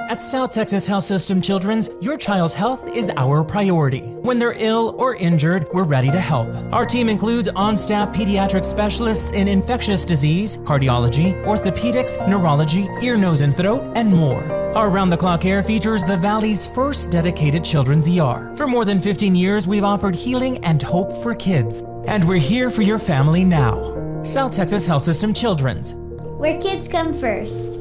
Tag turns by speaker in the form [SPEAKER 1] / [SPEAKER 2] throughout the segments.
[SPEAKER 1] At South Texas Health System Children's, your child's health is our priority. When they're ill or injured, we're ready to help. Our team includes on-staff pediatric specialists in infectious disease, cardiology, orthopedics, neurology, ear, nose, and throat, and more. Our round-the-clock care features the Valley's first dedicated children's ER. For more than 15 years, we've offered healing and hope for kids. And we're here for your family now. South Texas Health System Children's.
[SPEAKER 2] Where kids come first.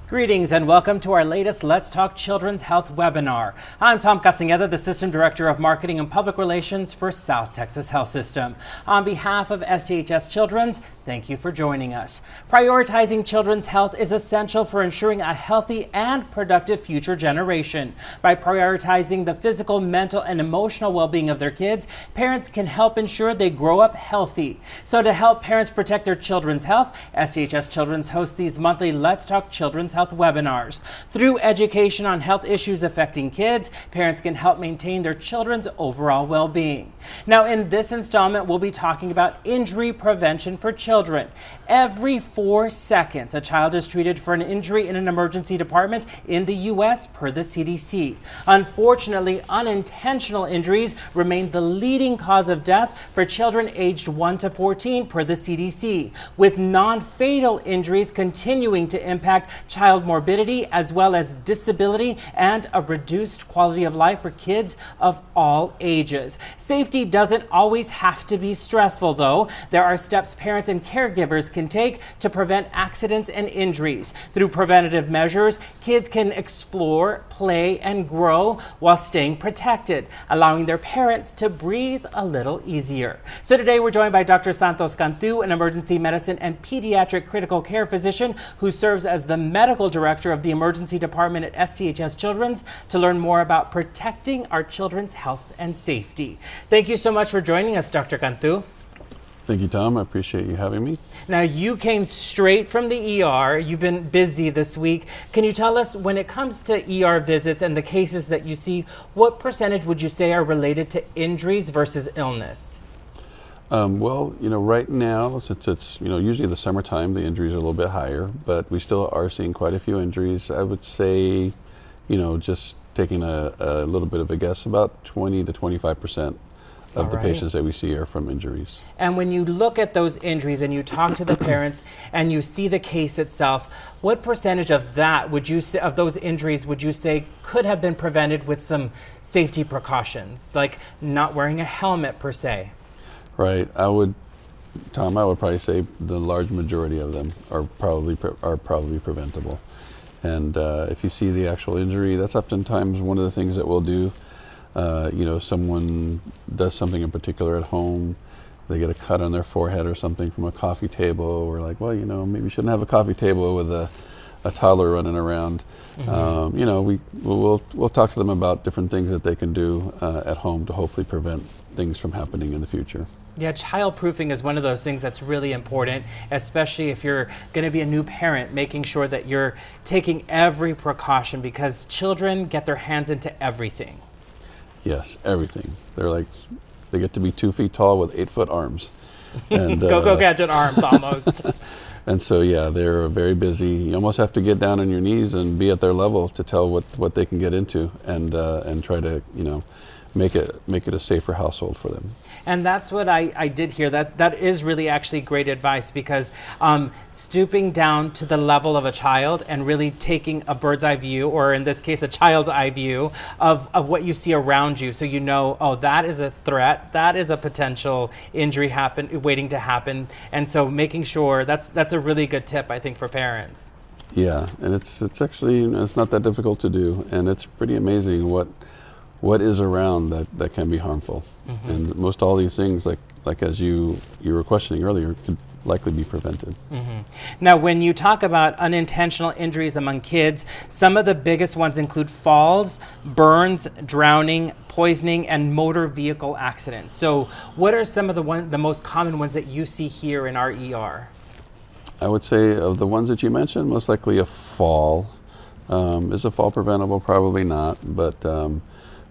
[SPEAKER 3] Greetings and welcome to our latest Let's Talk Children's Health webinar. I'm Tom Castañeda, the System Director of Marketing and Public Relations for South Texas Health System. On behalf of STHS Children's, thank you for joining us. Prioritizing children's health is essential for ensuring a healthy and productive future generation. By prioritizing the physical, mental, and emotional well-being of their kids, parents can help ensure they grow up healthy. So to help parents protect their children's health, STHS Children's hosts these monthly Let's Talk Children's Health webinars. Through education on health issues affecting kids, parents can help maintain their children's overall well-being. Now, in this installment, we'll be talking about injury prevention for children. Every 4 seconds, a child is treated for an injury in an emergency department in the U.S. per the CDC. Unfortunately, unintentional injuries remain the leading cause of death for children aged 1 to 14 per the CDC, with non-fatal injuries continuing to impact child morbidity as well as disability and a reduced quality of life for kids of all ages. Safety doesn't always have to be stressful, though. There are steps parents and caregivers can take to prevent accidents and injuries. Through preventative measures, kids can explore, play, and grow while staying protected, allowing their parents to breathe a little easier. So today we're joined by Dr. Santos Cantu, an emergency medicine and pediatric critical care physician who serves as the medical director of the emergency department at STHS Children's, to learn more about protecting our children's health and safety. Thank you so much for joining us, Dr. Cantu.
[SPEAKER 4] Thank you, Tom. I appreciate you having me.
[SPEAKER 3] Now, you came straight from the ER. You've been busy this week. Can you tell us, when it comes to ER visits and the cases that you see, what percentage would you say are related to injuries versus illness?
[SPEAKER 4] Well, right now, since it's, usually the summertime, the injuries are a little bit higher, but we still are seeing quite a few injuries. I would say, just taking a little bit of a guess, about 20 to 25% of the patients that we see are from injuries.
[SPEAKER 3] And when you look at those injuries and you talk to the parents and you see the case itself, what percentage of that would you say, of those injuries, would you say could have been prevented with some safety precautions, like not wearing a helmet per se?
[SPEAKER 4] Right. Tom, I would probably say the large majority of them are probably preventable. And if you see the actual injury, that's oftentimes one of the things that we'll do. Someone does something in particular at home, they get a cut on their forehead or something from a coffee table. We're like, well, maybe you shouldn't have a coffee table with a toddler running around. Mm-hmm. We'll talk to them about different things that they can do at home to hopefully prevent things from happening in the future.
[SPEAKER 3] Yeah, childproofing is one of those things that's really important, especially if you're going to be a new parent, making sure that you're taking every precaution, because children get their hands into everything.
[SPEAKER 4] Yes, everything. They get to be 2 feet tall with 8-foot arms. And,
[SPEAKER 3] go gadget arms almost.
[SPEAKER 4] And so, yeah, they're very busy. You almost have to get down on your knees and be at their level to tell what they can get into, and try to, make it a safer household for them.
[SPEAKER 3] And that's what I did hear. That is really actually great advice, because stooping down to the level of a child and really taking a bird's eye view, or in this case, a child's eye view of what you see around you. So oh, that is a threat. That is a potential injury waiting to happen. And so making sure, that's a really good tip, I think, for parents.
[SPEAKER 4] Yeah, and it's actually, it's not that difficult to do. And it's pretty amazing what is around that can be harmful. Mm-hmm. And most all these things, like as you were questioning earlier, could likely be prevented.
[SPEAKER 3] Mm-hmm. Now, when you talk about unintentional injuries among kids, some of the biggest ones include falls, burns, drowning, poisoning, and motor vehicle accidents. So what are some of the most common ones that you see here in our ER?
[SPEAKER 4] I would say of the ones that you mentioned, most likely a fall. Is a fall preventable? Probably not, but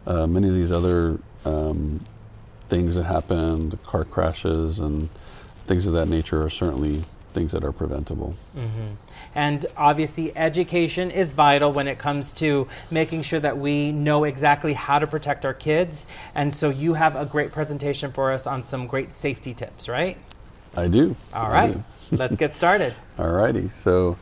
[SPEAKER 4] many of these other things that happen, car crashes and things of that nature are certainly things that are preventable.
[SPEAKER 3] And obviously education is vital when it comes to making sure that we know exactly how to protect our kids. And so you have a great presentation for us on some great safety tips, right?
[SPEAKER 4] I do.
[SPEAKER 3] All right, let's get started.
[SPEAKER 4] All righty. So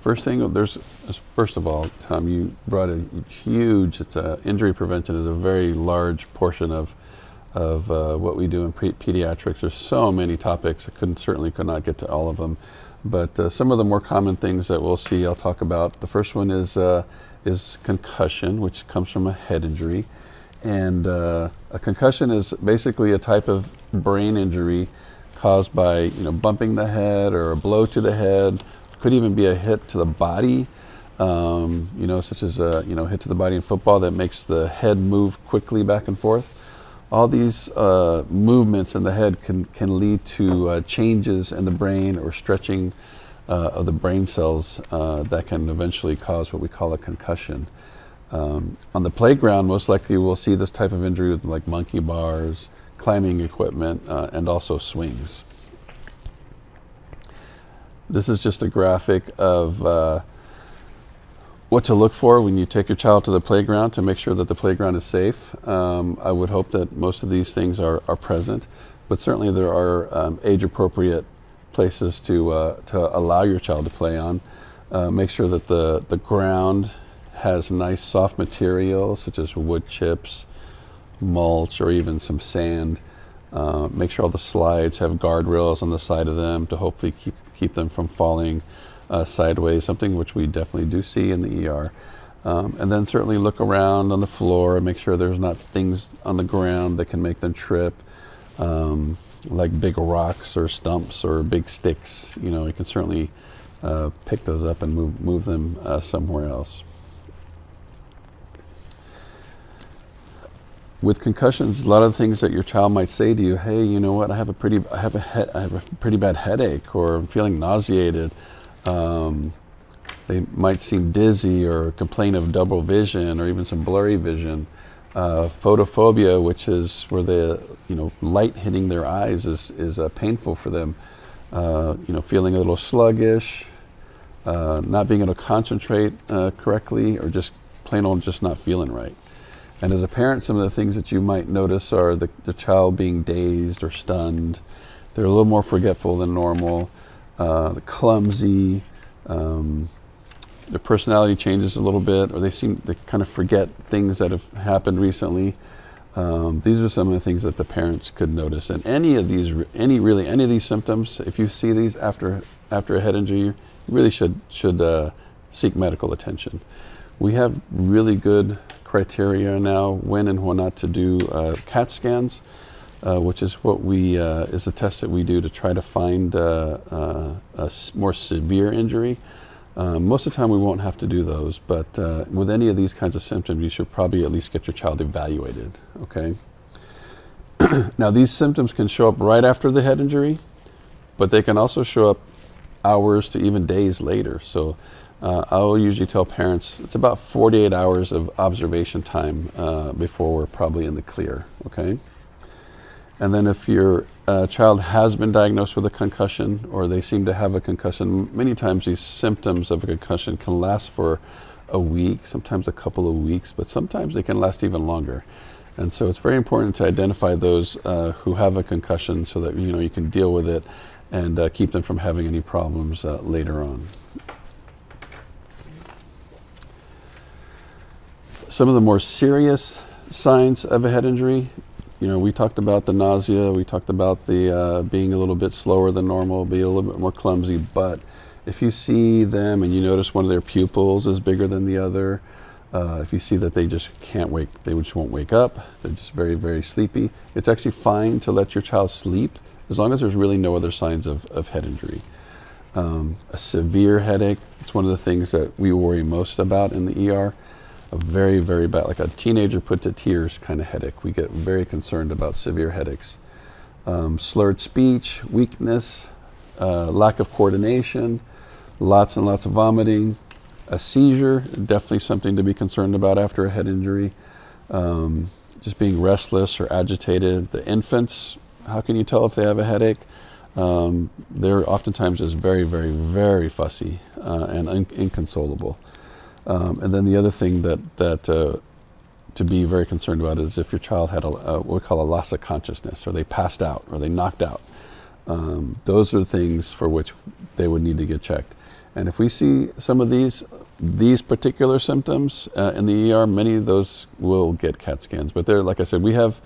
[SPEAKER 4] first of all, Tom, you brought a huge, injury prevention is a very large portion of what we do in pediatrics. There's so many topics. I certainly could not get to all of them, but some of the more common things that we'll see, I'll talk about. The first one is concussion, which comes from a head injury, and a concussion is basically a type of brain injury caused by bumping the head or a blow to the head. Could even be a hit to the body, such as a hit to the body in football that makes the head move quickly back and forth. All these movements in the head can lead to changes in the brain or stretching of the brain cells that can eventually cause what we call a concussion. On the playground, most likely we'll see this type of injury with like monkey bars, climbing equipment, and also swings. This is just a graphic of what to look for when you take your child to the playground to make sure that the playground is safe. I would hope that most of these things are present, but certainly there are age-appropriate places to allow your child to play on. Make sure that the ground has nice soft material such as wood chips, mulch, or even some sand. Make sure all the slides have guardrails on the side of them to hopefully keep them from falling sideways, something which we definitely do see in the ER. And then certainly look around on the floor and make sure there's not things on the ground that can make them trip, like big rocks or stumps or big sticks. You can certainly pick those up and move them somewhere else. With concussions, a lot of the things that your child might say to you, hey, you know what, I have a pretty bad headache, or I'm feeling nauseated. They might seem dizzy or complain of double vision or even some blurry vision. Photophobia, which is where the light hitting their eyes is painful for them. Feeling a little sluggish, not being able to concentrate correctly, or just plain old just not feeling right. And as a parent, some of the things that you might notice are the child being dazed or stunned. They're a little more forgetful than normal, clumsy, their personality changes a little bit, or they kind of forget things that have happened recently. These are some of the things that the parents could notice. And any of these symptoms, if you see these after a head injury, you really should seek medical attention. We have really good criteria now when and when not to do CAT scans, which is what is a test that we do to try to find a more severe injury. Most of the time we won't have to do those, but with any of these kinds of symptoms, you should probably at least get your child evaluated, okay? Now, these symptoms can show up right after the head injury, but they can also show up hours to even days later. So I'll usually tell parents it's about 48 hours of observation time before we're probably in the clear, okay? And then if your child has been diagnosed with a concussion, or they seem to have a concussion, many times these symptoms of a concussion can last for a week, sometimes a couple of weeks, but sometimes they can last even longer. And so it's very important to identify those who have a concussion so that you can deal with it and keep them from having any problems later on. Some of the more serious signs of a head injury, we talked about the nausea, we talked about the being a little bit slower than normal, being a little bit more clumsy, but if you see them and you notice one of their pupils is bigger than the other, if you see that they just won't wake up, they're just very, very sleepy, it's actually fine to let your child sleep as long as there's really no other signs of head injury. A severe headache, it's one of the things that we worry most about in the ER. A very, very bad, like a teenager put to tears kind of headache. We get very concerned about severe headaches. Slurred speech, weakness, lack of coordination, lots and lots of vomiting. A seizure, definitely something to be concerned about after a head injury. Just just being restless or agitated. The infants, how can you tell if they have a headache? They're oftentimes just very, very, very fussy and inconsolable. And then the other thing that to be very concerned about is if your child had what we call a loss of consciousness, or they passed out, or they knocked out. Those are things for which they would need to get checked. And if we see some of these particular symptoms in the ER, many of those will get CAT scans. But they're, like I said, we have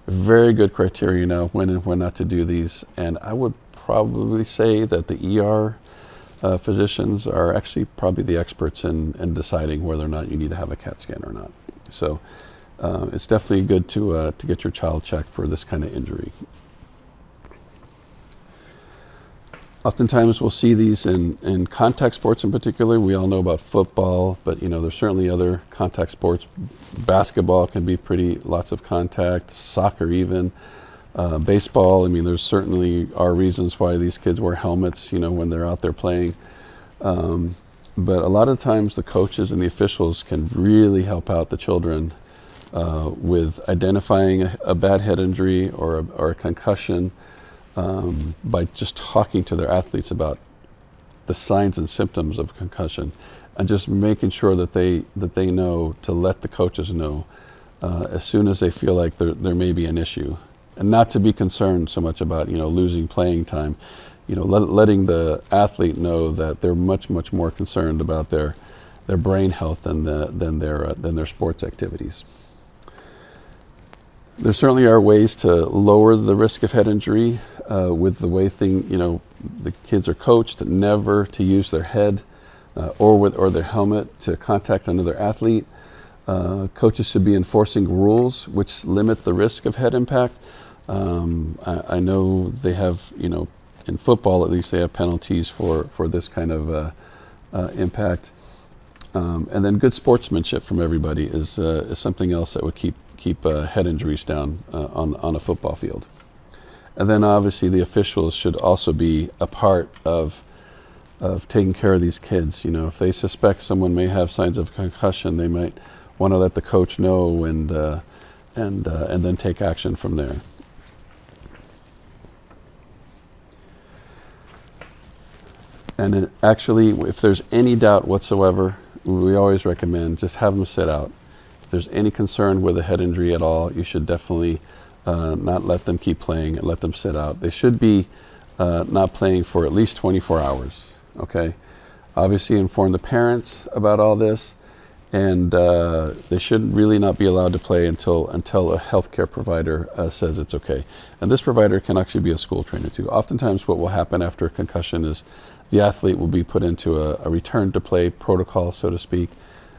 [SPEAKER 4] very good criteria now when and when not to do these. And I would probably say that the ER physicians are actually probably the experts in deciding whether or not you need to have a CAT scan or not. So it's definitely good to get your child checked for this kind of injury. Oftentimes we'll see these in contact sports in particular. We all know about football, but there's certainly other contact sports. Basketball can be lots of contact, soccer even, baseball. I mean, there's certainly are reasons why these kids wear helmets, when they're out there playing. But a lot of times the coaches and the officials can really help out the children with identifying a bad head injury or a concussion, by just talking to their athletes about the signs and symptoms of concussion, and just making sure that they know to let the coaches know as soon as they feel like there may be an issue, and not to be concerned so much about losing playing time. Letting the athlete know that they're much more concerned about their brain health than their sports activities. There certainly are ways to lower the risk of head injury with the way the kids are coached never to use their head or their helmet to contact another athlete. Coaches should be enforcing rules which limit the risk of head impact. I know they have, in football at least, they have penalties for this kind of impact. And then good sportsmanship from everybody is something else that would keep head injuries down on a football field. And then obviously the officials should also be a part of taking care of these kids. If they suspect someone may have signs of concussion, they might want to let the coach know and then take action from there. And actually, if there's any doubt whatsoever, we always recommend just have them sit out. If there's any concern with a head injury at all, you should definitely not let them keep playing and let them sit out. They should be not playing for at least 24 hours, okay? Obviously inform the parents about all this, and they should really not be allowed to play until a healthcare provider says it's okay. And this provider can actually be a school trainer too. Oftentimes what will happen after a concussion is the athlete will be put into a return to play protocol, so to speak.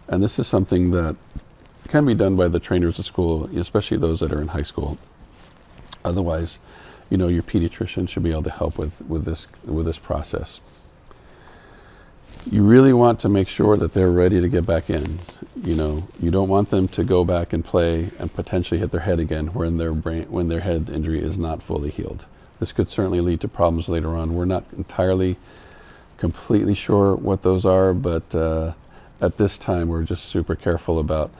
[SPEAKER 4] And this is something that can be done by the trainers at school, especially those that are in high school. Otherwise, your pediatrician should be able to help with this process. You really want to make sure that they're ready to get back in. You don't want them to go back and play and potentially hit their head again when their head injury is not fully healed. This could certainly lead to problems later on. We're not entirely completely sure what those are, but at this time we're just super careful about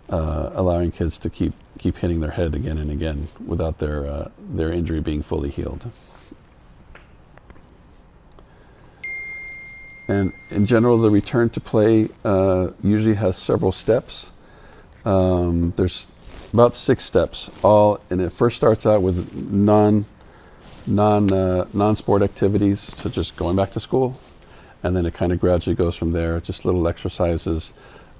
[SPEAKER 4] allowing kids to keep hitting their head again and again without their injury being fully healed. And in general, the return to play usually has several steps. There's about 6 steps, and it first starts out with non-sport activities, such as going back to school, and then it kind of gradually goes from there, just little exercises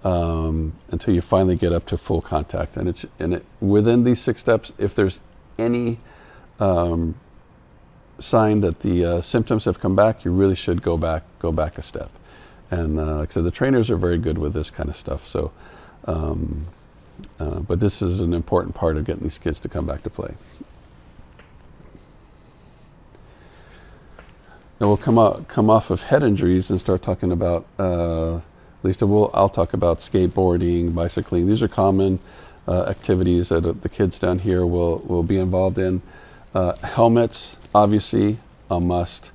[SPEAKER 4] until you finally get up to full contact. And within these 6 steps, if there's any sign that the symptoms have come back, you really should go back a step. And like I said, the trainers are very good with this kind of stuff. So, but this is an important part of getting these kids to come back to play. Now we'll come off of head injuries and start talking about, I'll talk about skateboarding, bicycling. These are common activities that the kids down here will be involved in. Helmets, obviously, a must,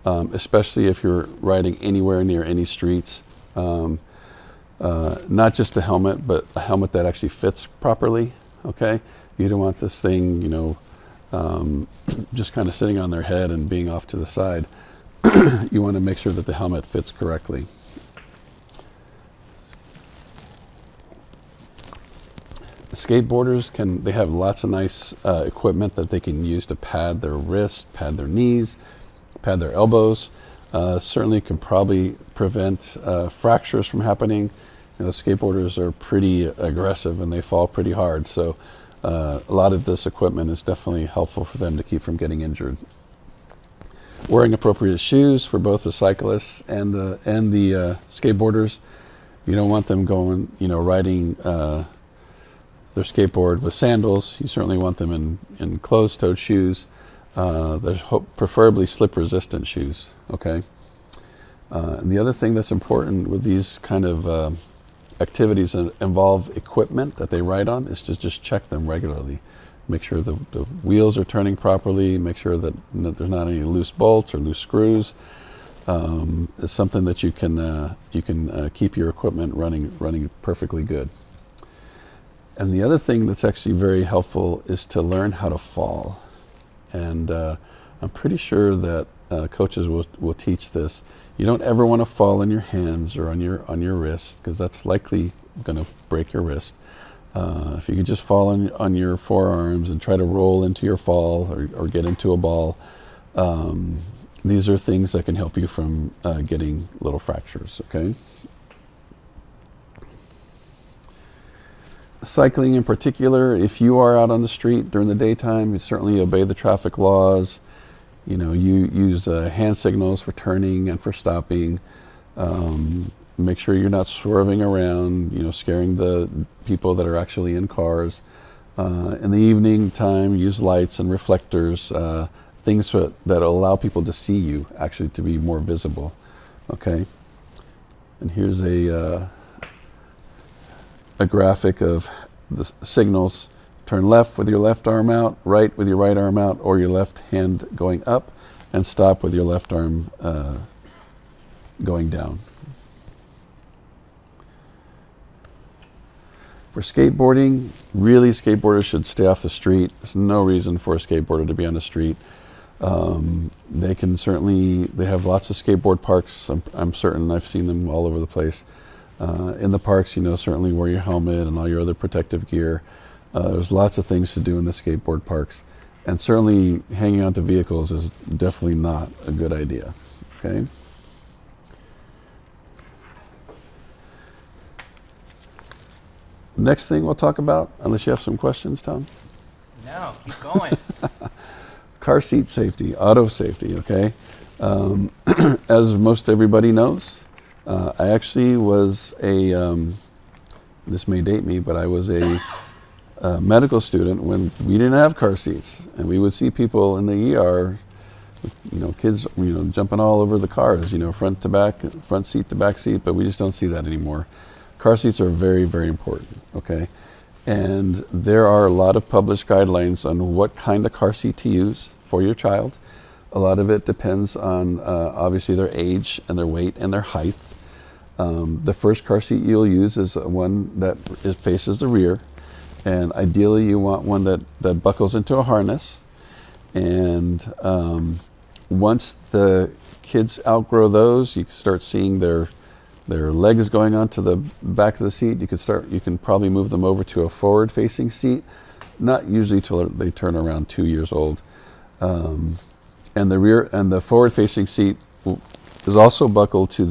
[SPEAKER 4] especially if you're riding anywhere near any streets. Not just a helmet, but a helmet that actually fits properly. okay? You don't want this thing, just kind of sitting on their head and being off to the side. You want to make sure that the helmet fits correctly. Skateboarders they have lots of nice equipment that they can use to pad their wrists, pad their knees, pad their elbows. Certainly can probably prevent fractures from happening. Skateboarders are pretty aggressive and they fall pretty hard, so a lot of this equipment is definitely helpful for them to keep from getting injured. Wearing appropriate shoes for both the cyclists and the skateboarders. You don't want them going, riding their skateboard with sandals. You certainly want them in closed-toed shoes. There's preferably slip-resistant shoes, okay? And the other thing that's important with these kind of activities that involve equipment that they ride on is to just check them regularly. Make sure the wheels are turning properly, make sure that there's not any loose bolts or loose screws. It's something that you can keep your equipment running perfectly good. And the other thing that's actually very helpful is to learn how to fall. And I'm pretty sure that coaches will teach this. You don't ever want to fall on your hands or on your wrist, because that's likely going to break your wrist. If you could just fall on your forearms and try to roll into your fall or get into a ball, these are things that can help you from getting little fractures, okay? Cycling in particular, if you are out on the street during the daytime, you certainly obey the traffic laws. You use hand signals for turning and for stopping. Make sure you're not swerving around, scaring the people that are actually in cars. In the evening time, use lights and reflectors, things that allow people to see you, actually to be more visible, okay? And here's a graphic of the signals. Turn left with your left arm out, right with your right arm out, or your left hand going up, and stop with your left arm going down. For skateboarding, really skateboarders should stay off the street. There's no reason for a skateboarder to be on the street. They have lots of skateboard parks. I'm certain I've seen them all over the place. In the parks, certainly wear your helmet and all your other protective gear. There's lots of things to do in the skateboard parks. And certainly hanging onto vehicles is definitely not a good idea, okay? Next thing we'll talk about, unless you have some questions, Tom?
[SPEAKER 3] No, keep going.
[SPEAKER 4] Car seat safety, auto safety, okay? As most everybody knows, I actually was this may date me, but I was a medical student when we didn't have car seats. And we would see people in the ER, kids, jumping all over the cars, front to back, front seat to back seat, but we just don't see that anymore. Car seats are very, very important, okay? And there are a lot of published guidelines on what kind of car seat to use for your child. A lot of it depends on obviously their age and their weight and their height. The first car seat you'll use is one that faces the rear, and ideally you want one that buckles into a harness. And once the kids outgrow those, you start seeing their legs going onto the back of the seat. You can probably move them over to a forward-facing seat, not usually till they turn around 2 years old. And the forward-facing seat is also buckled to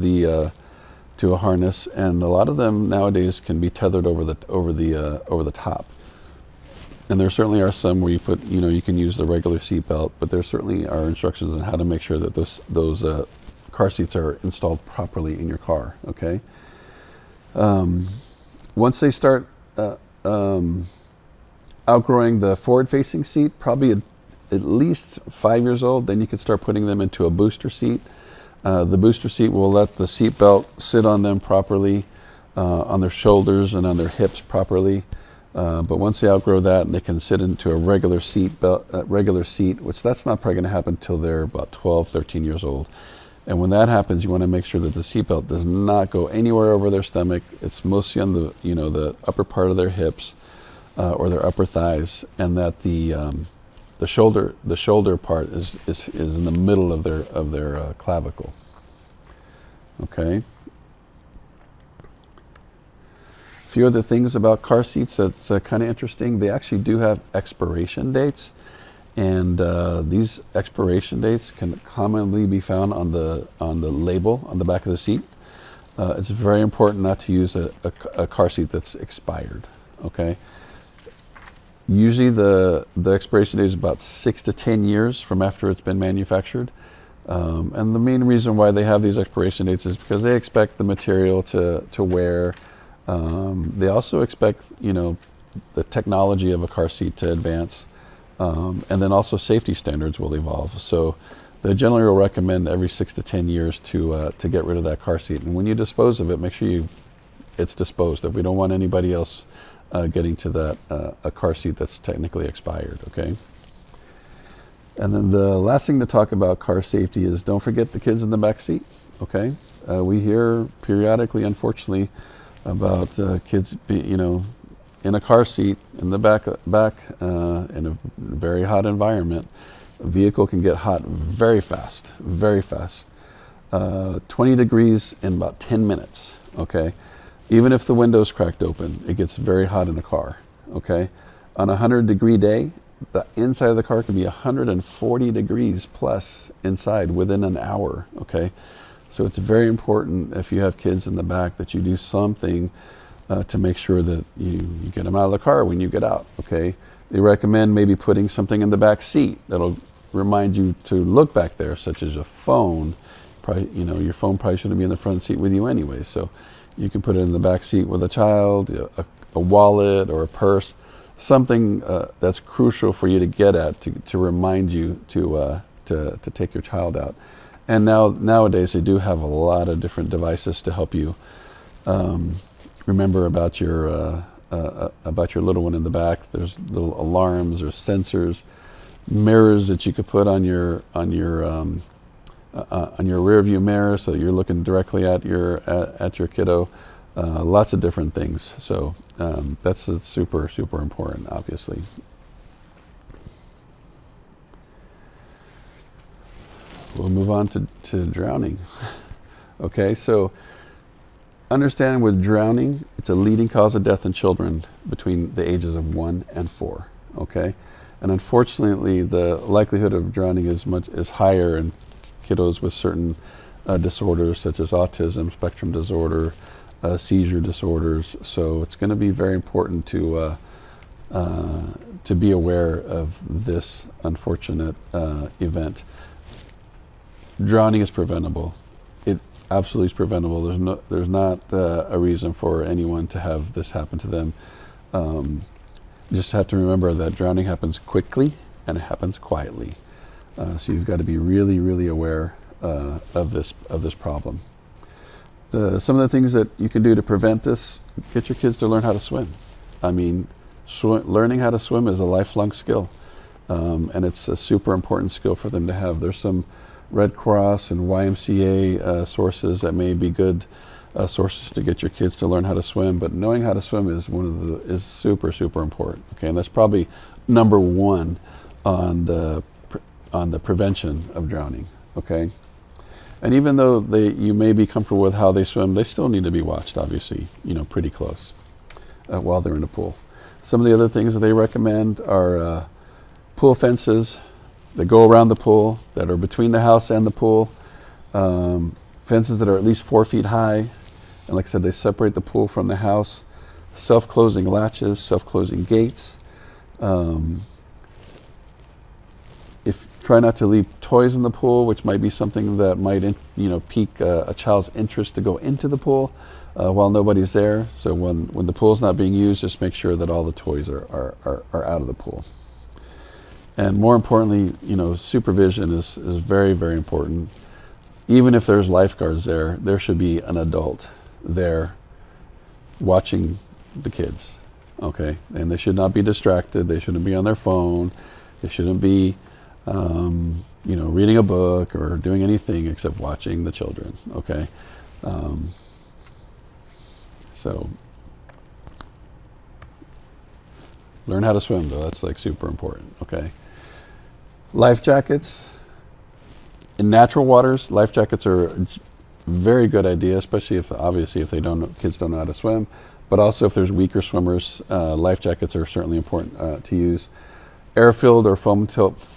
[SPEAKER 4] a harness, and a lot of them nowadays can be tethered over the top. And there certainly are some where you can use the regular seat belt, but there certainly are instructions on how to make sure that those car seats are installed properly in your car, okay? Once they start outgrowing the forward-facing seat, probably at least 5 years old, then you can start putting them into a booster seat. The booster seat will let the seat belt sit on them properly, on their shoulders and on their hips properly. But once they outgrow that, they can sit into a regular seat, which that's not probably going to happen until they're about 12, 13 years old. And when that happens, you want to make sure that the seatbelt does not go anywhere over their stomach. It's mostly on the upper part of their hips. or their upper thighs, and that the shoulder part is in the middle of their clavicle. Okay. A few other things about car seats that's kind of interesting. They actually do have expiration dates, and these expiration dates can commonly be found on the label on the back of the seat. It's very important not to use a car seat that's expired. Okay. Usually the expiration date is about 6 to 10 years from after it's been manufactured. And the main reason why they have these expiration dates is because they expect the material to wear. They also expect, the technology of a car seat to advance. And then also safety standards will evolve. So they generally will recommend every 6 to 10 years to get rid of that car seat. And when you dispose of it, make sure it's disposed of. We don't want anybody else getting to that a car seat that's technically expired. Okay. And then the last thing to talk about car safety is don't forget the kids in the back seat. Okay. We hear periodically, unfortunately, about kids in a car seat in the back in a very hot environment. A vehicle can get hot very fast, very fast. 20 degrees in about 10 minutes. Okay. Even if the window's cracked open, it gets very hot in a car, okay? On a 100-degree day, the inside of the car can be 140 degrees plus inside within an hour, okay? So it's very important if you have kids in the back that you do something to make sure that you get them out of the car when you get out, okay? They recommend maybe putting something in the back seat that'll remind you to look back there, such as a phone. Probably, your phone probably shouldn't be in the front seat with you anyway, so you can put it in the back seat with a child, a wallet or a purse, something that's crucial for you to get at to remind you to take your child out. And nowadays they do have a lot of different devices to help you remember about your little one in the back. There's little alarms or sensors, mirrors that you could put on your rear view mirror, so you're looking directly at your kiddo. Lots of different things. So that's super important, obviously. We'll move on to drowning. Okay, so understand with drowning, it's a leading cause of death in children between the ages of 1 and 4. Okay, and unfortunately, the likelihood of drowning is higher in kiddos with certain disorders such as autism, spectrum disorder, seizure disorders. So it's going to be very important to be aware of this unfortunate event. Drowning is preventable. It absolutely is preventable. There's not a reason for anyone to have this happen to them. Just have to remember that drowning happens quickly and it happens quietly. So you've got to be really aware of this problem. Some of the things that you can do to prevent this: get your kids to learn how to swim. I mean, learning how to swim is a lifelong skill, and it's a super important skill for them to have. There's some Red Cross and YMCA sources that may be good sources to get your kids to learn how to swim, but knowing how to swim is super important. Okay, and that's probably number one on the prevention of drowning. Okay, and even though you may be comfortable with how they swim, they still need to be watched, obviously, pretty close while they're in the pool. Some of the other things that they recommend are pool fences that go around the pool, that are between the house and the pool, fences that are at least 4 feet high, and like I said, they separate the pool from the house, self-closing latches, self-closing gates. Try not to leave toys in the pool, which might be something that might pique a child's interest to go into the pool while nobody's there. So when the pool's not being used, just make sure that all the toys are out of the pool. And more importantly, supervision is very important. Even if there's lifeguards there should be an adult there watching the kids. Okay, and they should not be distracted. They shouldn't be on their phone. They shouldn't be reading a book or doing anything except watching the children. Okay, so Learn how to swim, though. That's like super important, okay? Life jackets. In natural waters, life jackets are a very good idea, especially if, obviously, if kids don't know how to swim. But also if there's weaker swimmers, life jackets are certainly important to use. Air-filled or foam toys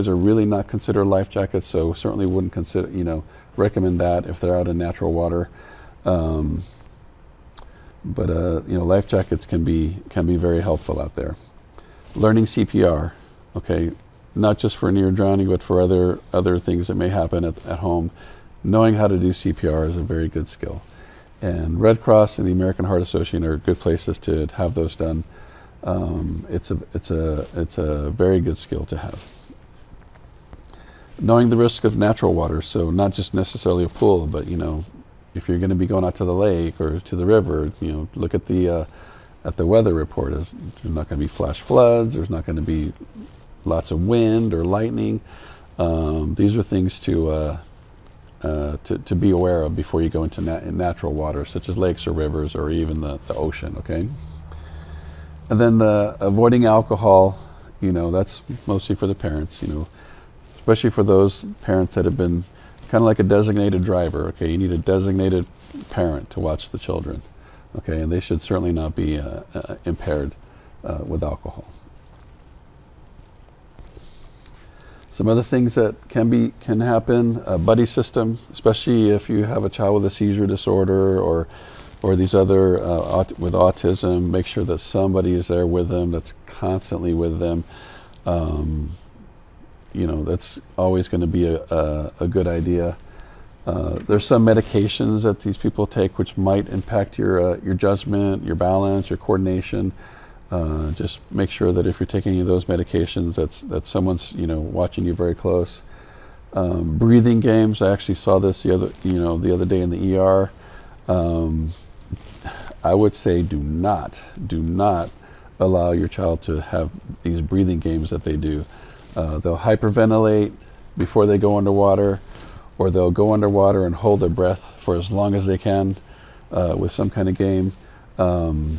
[SPEAKER 4] are really not considered life jackets, so certainly wouldn't consider, recommend that if they're out in natural water. But life jackets can be very helpful out there. Learning CPR, okay, not just for near drowning, but for other things that may happen at home. Knowing how to do CPR is a very good skill. And Red Cross and the American Heart Association are good places to have those done. It's a very good skill to have. Knowing the risk of natural water, so not just necessarily a pool, but if you're going to be going out to the lake or to the river, look at the weather report. There's not going to be flash floods. There's not going to be lots of wind or lightning. These are things to be aware of before you go into natural water, such as lakes or rivers or even the ocean. Okay. And then avoiding alcohol, that's mostly for the parents, especially for those parents that have been kind of like a designated driver. Okay, you need a designated parent to watch the children. Okay, and they should certainly not be impaired with alcohol. Some other things that can happen, a buddy system, especially if you have a child with a seizure disorder or these other with autism. Make sure that somebody is there with them, that's constantly with them. That's always going to be a good idea. There's some medications that these people take which might impact your judgment, your balance, your coordination. Just make sure that if you're taking any of those medications, that someone's watching you very close. Breathing games. I actually saw this the other day in the ER. I would say do not allow your child to have these breathing games that they do. They'll hyperventilate before they go underwater, or they'll go underwater and hold their breath for as long as they can with some kind of game. One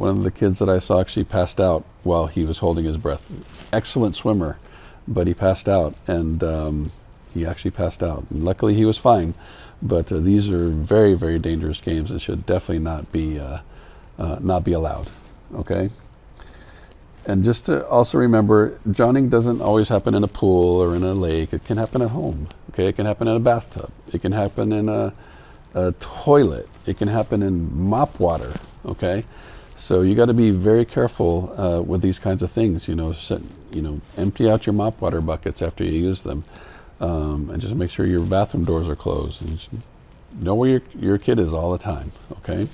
[SPEAKER 4] of the kids that I saw actually passed out while he was holding his breath. Excellent swimmer, but he passed out, and he actually passed out. And luckily he was fine, but these are very, very dangerous games and should definitely not be allowed. Okay? And just to also remember, drowning doesn't always happen in a pool or in a lake. It can happen at home. Okay, it can happen in a bathtub. It can happen in a toilet. It can happen in mop water. Okay, so you got to be very careful with these kinds of things. Empty out your mop water buckets after you use them, and just make sure your bathroom doors are closed. And just know where your kid is all the time. Okay.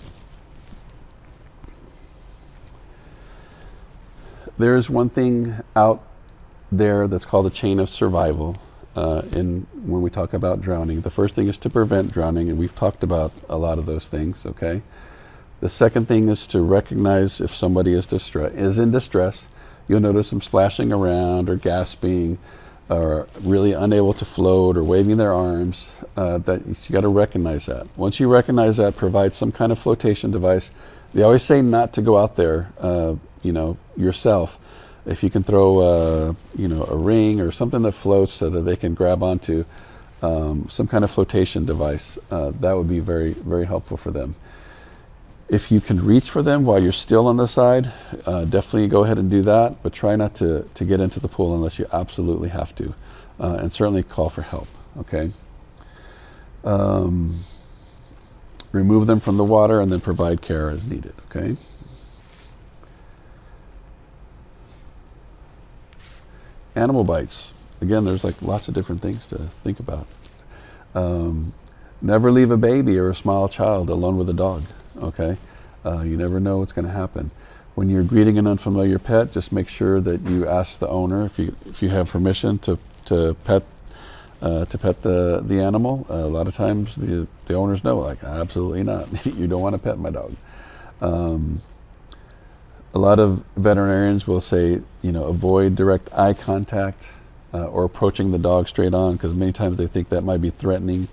[SPEAKER 4] There's one thing out there that's called a chain of survival. When we talk about drowning, the first thing is to prevent drowning, and we've talked about a lot of those things. Okay. The second thing is to recognize if somebody is in distress. You'll notice them splashing around or gasping, or really unable to float or waving their arms. That you got to recognize that. Once you recognize that, provide some kind of flotation device. They always say not to go out there. Yourself. If you can throw a ring or something that floats so that they can grab onto some kind of flotation device, that would be very, very helpful for them. If you can reach for them while you're still on the side, definitely go ahead and do that, but try not to get into the pool unless you absolutely have to, and certainly call for help. Okay. Remove them from the water and then provide care as needed. Okay. Animal bites. Again, there's like lots of different things to think about. Never leave a baby or a small child alone with a dog. Okay, you never know what's going to happen. When you're greeting an unfamiliar pet, just make sure that you ask the owner if you have permission to pet the animal. A lot of times the owners know, like, absolutely not. You don't want to pet my dog. A lot of veterinarians will say, avoid direct eye contact or approaching the dog straight on, because many times they think that might be threatening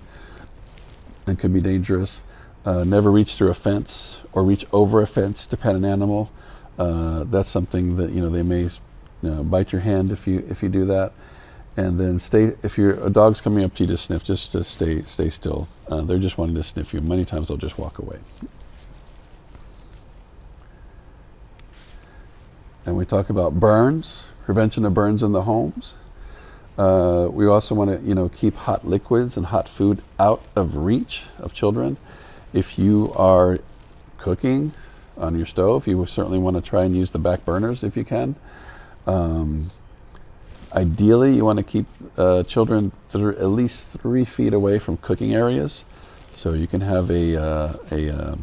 [SPEAKER 4] and could be dangerous. Never reach through a fence or reach over a fence to pet an animal. That's something that they may bite your hand if you do that. And then if a dog's coming up to you to sniff, just to stay still. They're just wanting to sniff you. Many times they'll just walk away. And we talk about burns, prevention of burns in the homes. We also want to keep hot liquids and hot food out of reach of children. If you are cooking on your stove, you certainly want to try and use the back burners if you can. Ideally, you want to keep children at least 3 feet away from cooking areas. So you can have a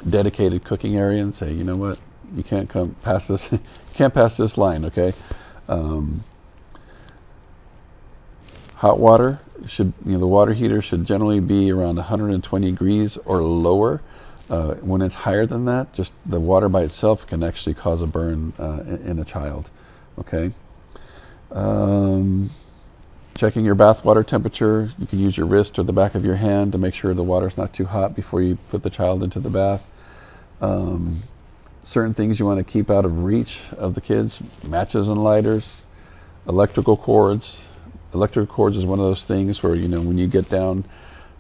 [SPEAKER 4] dedicated cooking area and say, you know what, you can't come past this, can't pass this line, okay? Hot water the water heater should generally be around 120 degrees or lower. When it's higher than that, just the water by itself can actually cause a burn in a child, okay? Checking your bath water temperature. You can use your wrist or the back of your hand to make sure the water's not too hot before you put the child into the bath. Certain things you want to keep out of reach of the kids: matches and lighters, electrical cords. Electrical cords is one of those things where when you get down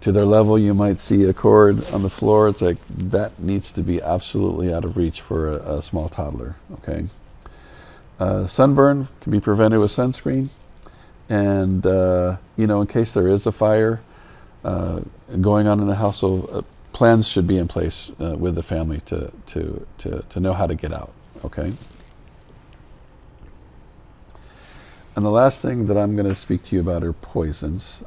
[SPEAKER 4] to their level, you might see a cord on the floor. It's like that needs to be absolutely out of reach for a small toddler, okay? Sunburn can be prevented with sunscreen, and in case there is a fire going on in the household, plans should be in place with the family to know how to get out, okay? And the last thing that I'm going to speak to you about are poisons.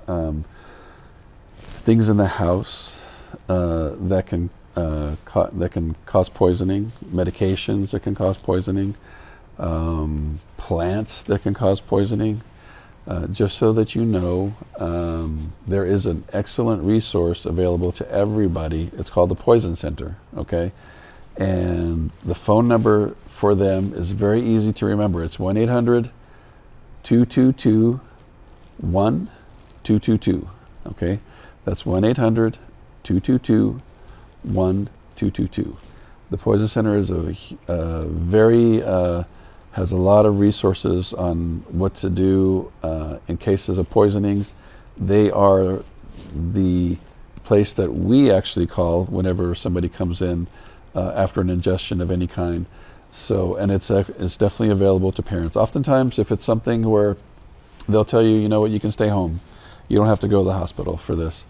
[SPEAKER 4] Things in the house that can cause poisoning, medications that can cause poisoning, plants that can cause poisoning. Just so that you know, there is an excellent resource available to everybody. It's called the Poison Center, okay? And the phone number for them is very easy to remember. It's 1-800-222-1222, okay? That's 1-800-222-1222. The Poison Center is has a lot of resources on what to do in cases of poisonings. They are the place that we actually call whenever somebody comes in after an ingestion of any kind. So, and it's definitely available to parents. Oftentimes, if it's something where they'll tell you, you know what, you can stay home. You don't have to go to the hospital for this.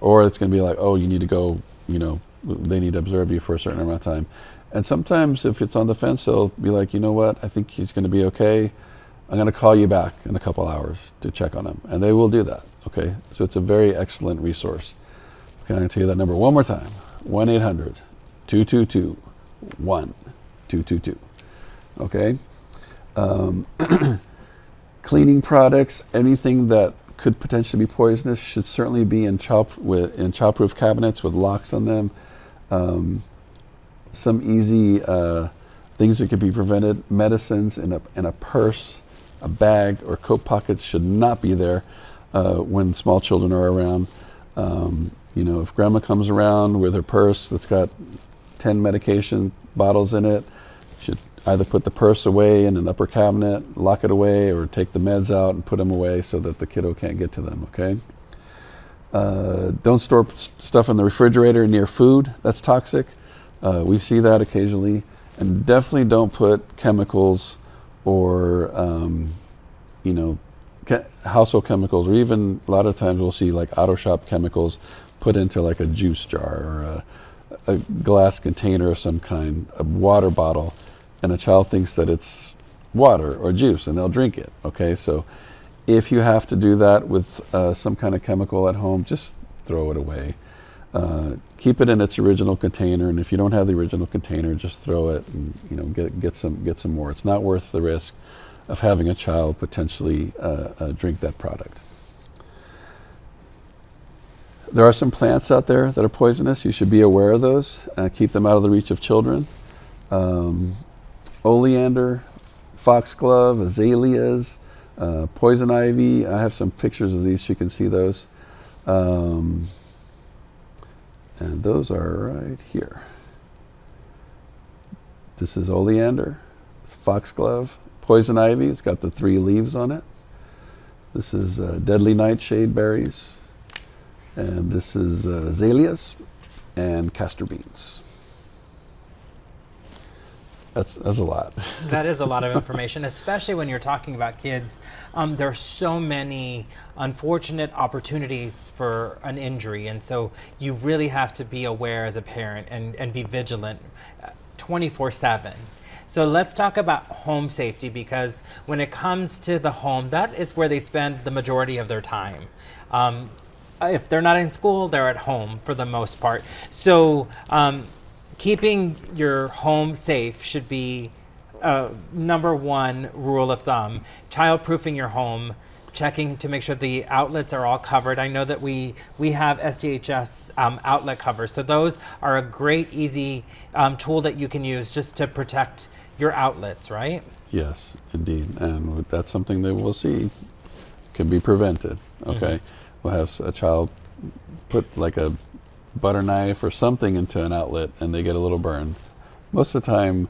[SPEAKER 4] Or it's going to be like, oh, you need to go, they need to observe you for a certain amount of time. And sometimes if it's on the fence, they'll be like, you know what, I think he's going to be okay. I'm going to call you back in a couple hours to check on him. And they will do that, okay? So it's a very excellent resource. Okay, I'm going to tell you that number one more time. 1-800-222-1222, okay? Cleaning products, anything that could potentially be poisonous should certainly be in childproof cabinets with locks on them. Some easy things that could be prevented: medicines in a purse, a bag, or coat pockets should not be there when small children are around. If grandma comes around with her purse that's got 10 medication bottles in it, should either put the purse away in an upper cabinet, lock it away, or take the meds out and put them away so that the kiddo can't get to them, okay? Don't store stuff in the refrigerator near food. That's toxic. We see that occasionally. And definitely don't put chemicals or, household chemicals, or even a lot of times we'll see like auto shop chemicals put into like a juice jar or a glass container of some kind, a water bottle, and a child thinks that it's water or juice and they'll drink it, okay? So if you have to do that with some kind of chemical at home, just throw it away. Keep it in its original container, and if you don't have the original container, just throw it and get some more. It's not worth the risk of having a child potentially drink that product. There are some plants out there that are poisonous. You should be aware of those. Keep them out of the reach of children. Oleander, foxglove, azaleas, poison ivy. I have some pictures of these so you can see those. And those are right here. This is oleander, it's foxglove, poison ivy, it's got the 3 leaves on it. This is deadly nightshade berries, and this is azaleas and castor beans. That's a lot.
[SPEAKER 3] That is a lot of information, especially when you're talking about kids. There are so many unfortunate opportunities for an injury, and so you really have to be aware as a parent and be vigilant 24/7. So let's talk about home safety, because when it comes to the home, that is where they spend the majority of their time. If they're not in school, they're at home for the most part. So keeping your home safe should be #1 rule of thumb. Childproofing your home, checking to make sure the outlets are all covered. I know that we have SDHS outlet covers, so those are a great, easy tool that you can use just to protect your outlets, right?
[SPEAKER 4] Yes, indeed, and that's something that we'll see can be prevented. Okay, we'll have a child put like a butter knife or something into an outlet and they get a little burn. Most of the time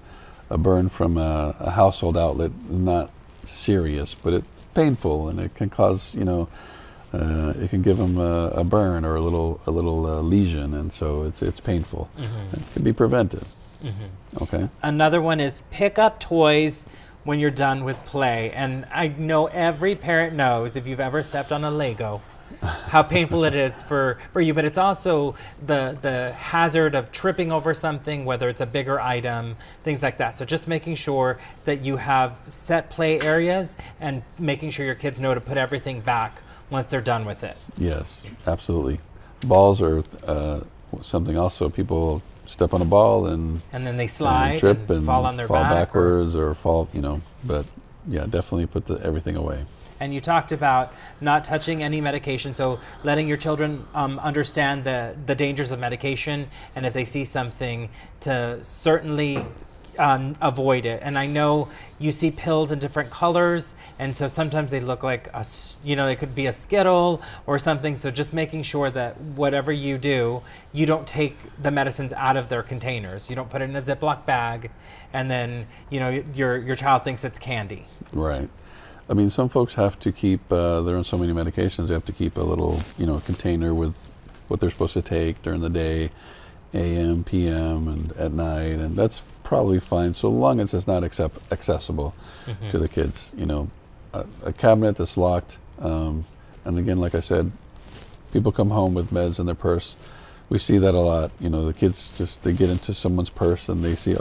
[SPEAKER 4] a burn from a household outlet is not serious, but it's painful, and it can cause, it can give them a burn or a little lesion, and so it's painful. It can be prevented. Okay.
[SPEAKER 3] Another one is pick up toys when you're done with play, and I know every parent knows, if you've ever stepped on a Lego, how painful it is for you, but it's also the hazard of tripping over something, whether it's a bigger item, things like that. So just making sure that you have set play areas and making sure your kids know to put everything back once they're done with it.
[SPEAKER 4] Yes, absolutely. Balls are something also. People step on a ball and
[SPEAKER 3] then they slide
[SPEAKER 4] and trip and
[SPEAKER 3] fall on their
[SPEAKER 4] fall
[SPEAKER 3] back
[SPEAKER 4] backwards or fall, but yeah, definitely put everything away.
[SPEAKER 3] And you talked about not touching any medication, so letting your children understand the dangers of medication, and if they see something, to certainly avoid it. And I know you see pills in different colors, and so sometimes they look like they could be a Skittle or something. So just making sure that whatever you do, you don't take the medicines out of their containers. You don't put it in a Ziploc bag, and then your child thinks it's candy.
[SPEAKER 4] Right. I mean, some folks have to keep, they're on so many medications, they have to keep a little, container with what they're supposed to take during the day, AM, PM, and at night, and that's probably fine, so long as it's not accessible to the kids. A cabinet that's locked, and again, like I said, people come home with meds in their purse. We see that a lot. The kids they get into someone's purse and they see,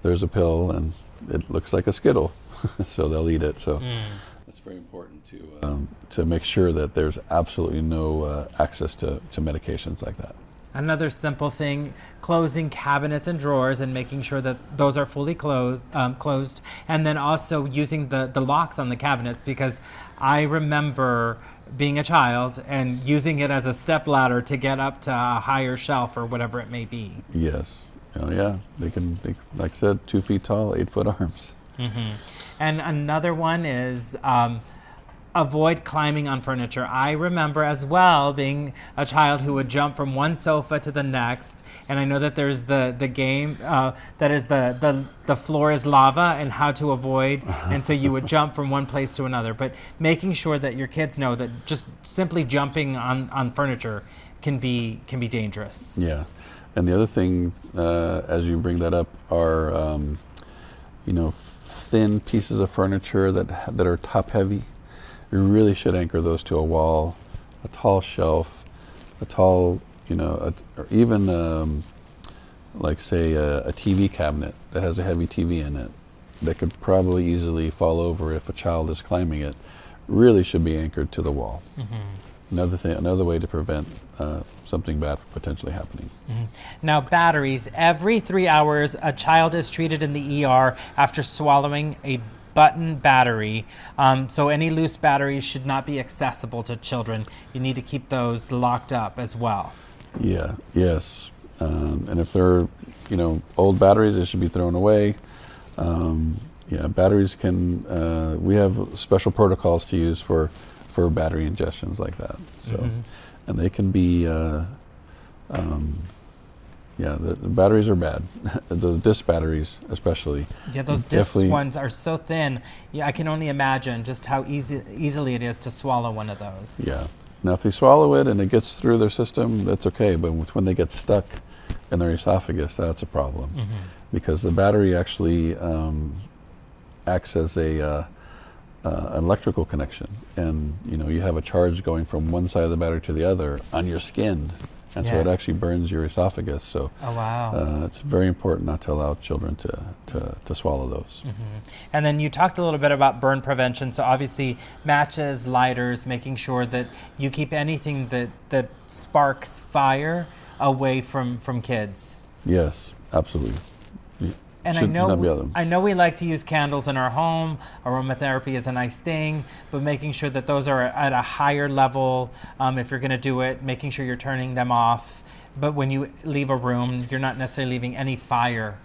[SPEAKER 4] there's a pill and it looks like a Skittle. So they'll eat it. So it's very important to make sure that there's absolutely no access to medications like that.
[SPEAKER 3] Another simple thing, closing cabinets and drawers and making sure that those are fully closed, and then also using the locks on the cabinets, because I remember being a child and using it as a step ladder to get up to a higher shelf or whatever it may be.
[SPEAKER 4] Yes. They can, like I said, 2 feet tall, 8-foot arms.
[SPEAKER 3] And another one is avoid climbing on furniture. I remember as well being a child who would jump from one sofa to the next, and I know that there's the game that is the floor is lava and how to avoid, and so you would jump from one place to another. But making sure that your kids know that just simply jumping on furniture can be dangerous.
[SPEAKER 4] Yeah, and the other thing, as you bring that up, are thin pieces of furniture that are top heavy. You really should anchor those to a wall, a tall shelf, a tall, or even like say a TV cabinet that has a heavy TV in it that could probably easily fall over if a child is climbing it. Really should be anchored to the wall. Another way to prevent something bad from potentially happening.
[SPEAKER 3] Now, batteries. Every 3 hours, a child is treated in the ER after swallowing a button battery. So any loose batteries should not be accessible to children. You need to keep those locked up as well.
[SPEAKER 4] Yeah. Yes. And if they're, old batteries, they should be thrown away. Batteries can. We have special protocols to use for battery ingestions like that. So, and they can be Yeah, the batteries are bad. The disc batteries, especially.
[SPEAKER 3] Yeah, those disc ones are so thin. Yeah, I can only imagine just how easily it is to swallow one of those.
[SPEAKER 4] Yeah. Now, if they swallow it and it gets through their system, that's okay. But when they get stuck in their esophagus, that's a problem, because the battery actually acts as an electrical connection, and you have a charge going from one side of the battery to the other on your skin. And so it actually burns your esophagus. So it's very important not to allow children to swallow those.
[SPEAKER 3] And then you talked a little bit about burn prevention. So obviously matches, lighters, making sure that you keep anything that sparks fire away from kids.
[SPEAKER 4] Yes, absolutely.
[SPEAKER 3] And I know we like to use candles in our home. Aromatherapy is a nice thing, but making sure that those are at a higher level. If you're going to do it, making sure you're turning them off. But when you leave a room, you're not necessarily leaving any fire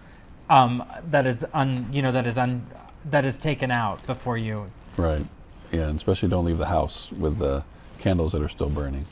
[SPEAKER 3] that is taken out before you.
[SPEAKER 4] Right. Yeah, and especially don't leave the house with the candles that are still burning.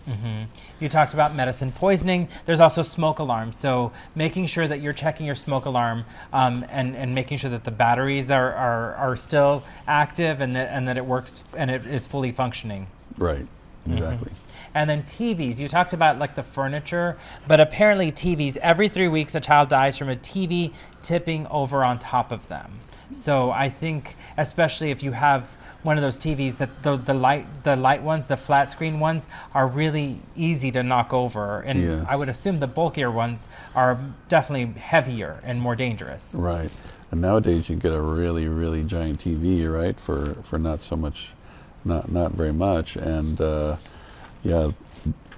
[SPEAKER 3] You talked about medicine poisoning. There's also smoke alarms. So making sure that you're checking your smoke alarm and making sure that the batteries are still active and that it works and it is fully functioning.
[SPEAKER 4] Right, exactly.
[SPEAKER 3] And then TVs, you talked about like the furniture, but apparently TVs, every 3 weeks a child dies from a TV tipping over on top of them. So I think especially if you have one of those TVs, that the light ones, the flat screen ones, are really easy to knock over, and I would assume the bulkier ones are definitely heavier and more dangerous.
[SPEAKER 4] Right, and nowadays you get a really, really giant TV, right, for not so much, not very much, and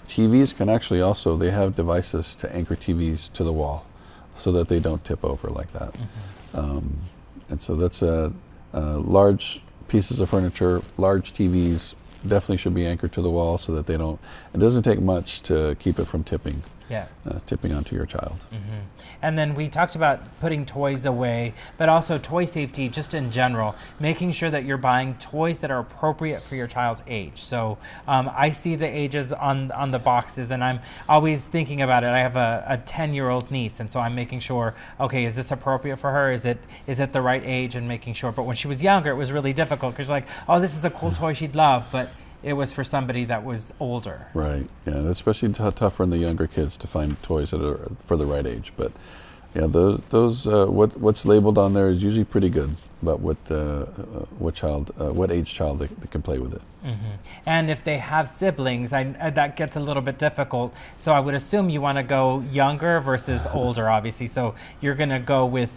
[SPEAKER 4] TVs can actually also, they have devices to anchor TVs to the wall, so that they don't tip over like that, and so that's large pieces of furniture, large TVs definitely should be anchored to the wall so that they don't, it doesn't take much to keep it from tipping onto your child.
[SPEAKER 3] And then we talked about putting toys away, but also toy safety just in general, making sure that you're buying toys that are appropriate for your child's age. So I see the ages on the boxes, and I'm always thinking about it. I have a 10-year-old niece, and so I'm making sure, okay, is this appropriate for her? Is it the right age? And making sure. But when she was younger, it was really difficult because like, oh, this is a cool toy she'd love, but it was for somebody that was older.
[SPEAKER 4] Right, yeah, and especially tougher in the younger kids to find toys that are for the right age. But yeah, those what's labeled on there is usually pretty good about what age child they can play with it.
[SPEAKER 3] And if they have siblings, that gets a little bit difficult. So I would assume you want to go younger versus older, obviously. So you're going to go with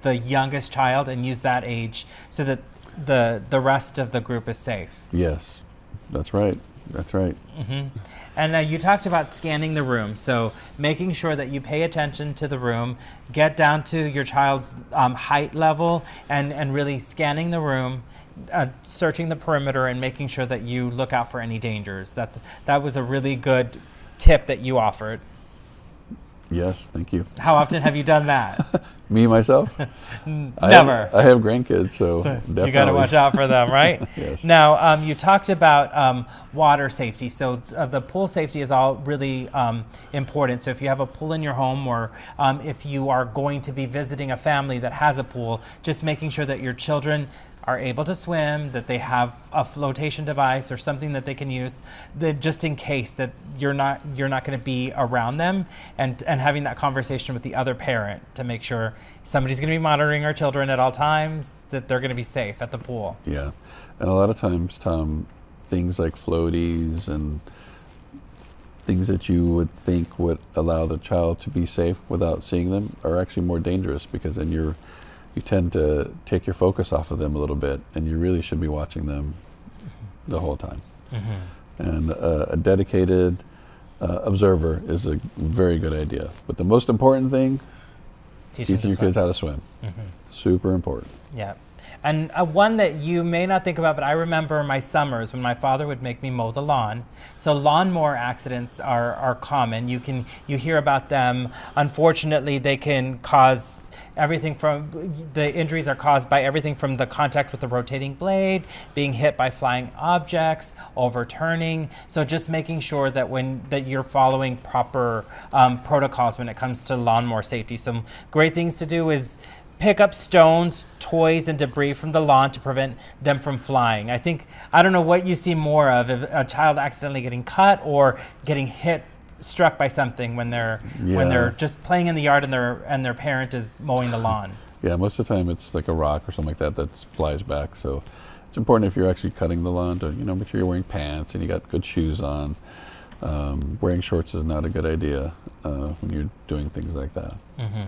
[SPEAKER 3] the youngest child and use that age so that the rest of the group is safe.
[SPEAKER 4] Yes. That's right. That's right.
[SPEAKER 3] And you talked about scanning the room. So making sure that you pay attention to the room, get down to your child's height level, and really scanning the room, searching the perimeter, and making sure that you look out for any dangers. That was a really good tip that you offered.
[SPEAKER 4] Yes, thank you.
[SPEAKER 3] How often have you done that?
[SPEAKER 4] Me, myself?
[SPEAKER 3] Never.
[SPEAKER 4] I have grandkids, so definitely.
[SPEAKER 3] You got to watch out for them, right?
[SPEAKER 4] Yes.
[SPEAKER 3] Now, you talked about water safety. So the pool safety is all really important. So if you have a pool in your home, or if you are going to be visiting a family that has a pool, just making sure that your children are able to swim, that they have a flotation device or something that they can use, that just in case that you're not going to be around them, and having that conversation with the other parent to make sure somebody's going to be monitoring our children at all times, that they're going to be safe at the pool.
[SPEAKER 4] Yeah, and a lot of times, Tom, things like floaties and things that you would think would allow the child to be safe without seeing them are actually more dangerous, because then you tend to take your focus off of them a little bit, and you really should be watching them the whole time. And a dedicated observer is a very good idea. But the most important thing, teaching your kids how to swim. Super important.
[SPEAKER 3] Yeah. And one that you may not think about, but I remember my summers when my father would make me mow the lawn. So lawnmower accidents are common. You hear about them. Unfortunately, they can cause everything from the injuries are caused by everything from the contact with the rotating blade, being hit by flying objects, overturning. So just making sure that you're following proper protocols when it comes to lawnmower safety. Some great things to do is pick up stones, toys, and debris from the lawn to prevent them from flying. I don't know what you see more of, if a child accidentally getting cut or getting struck by something when they're just playing in the yard and their parent is mowing the lawn.
[SPEAKER 4] Yeah, most of the time it's like a rock or something like that flies back. So it's important if you're actually cutting the lawn to make sure you're wearing pants and you got good shoes on. Wearing shorts is not a good idea when you're doing things like that.
[SPEAKER 3] Mm-hmm.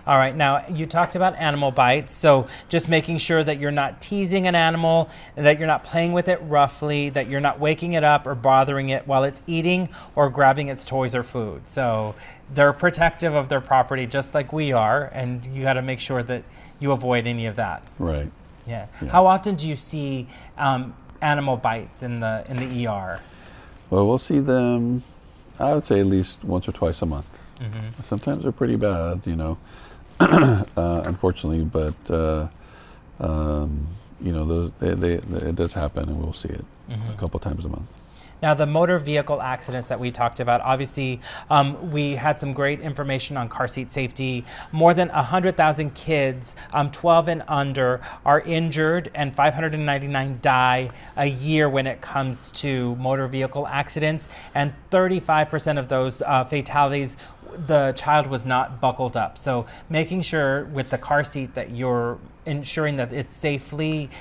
[SPEAKER 3] All right, now you talked about animal bites, so just making sure that you're not teasing an animal, that you're not playing with it roughly, that you're not waking it up or bothering it while it's eating or grabbing its toys or food. So they're protective of their property just like we are, and you got to make sure that you avoid any of that.
[SPEAKER 4] Right.
[SPEAKER 3] Yeah. How often do you see animal bites in the ER?
[SPEAKER 4] Well, we'll see them, I would say, at least once or twice a month.
[SPEAKER 3] Mm-hmm.
[SPEAKER 4] Sometimes they're pretty bad, unfortunately, but it does happen, and we'll see it a couple times a month.
[SPEAKER 3] Now, the motor vehicle accidents that we talked about, obviously, we had some great information on car seat safety. More than 100,000 kids, 12 and under, are injured, and 599 die a year when it comes to motor vehicle accidents. And 35% of those fatalities, the child was not buckled up. So making sure with the car seat that you're ensuring that it's safely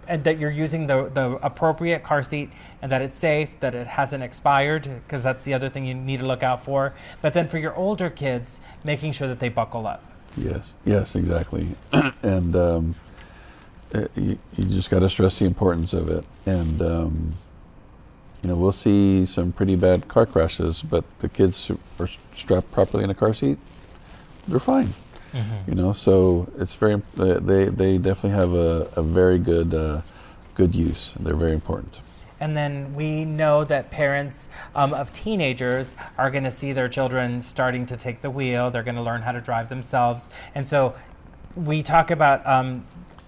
[SPEAKER 3] and that you're using the appropriate car seat, and that it's safe, that it hasn't expired, because that's the other thing you need to look out for. But then for your older kids, making sure that they buckle up.
[SPEAKER 4] Yes, exactly. And you just got to stress the importance of it. And we'll see some pretty bad car crashes, but the kids who are strapped properly in a car seat, they're fine. Mm-hmm. So it's they definitely have a very good use. They're very important.
[SPEAKER 3] And then we know that parents of teenagers are going to see their children starting to take the wheel. They're going to learn how to drive themselves. And so we talk about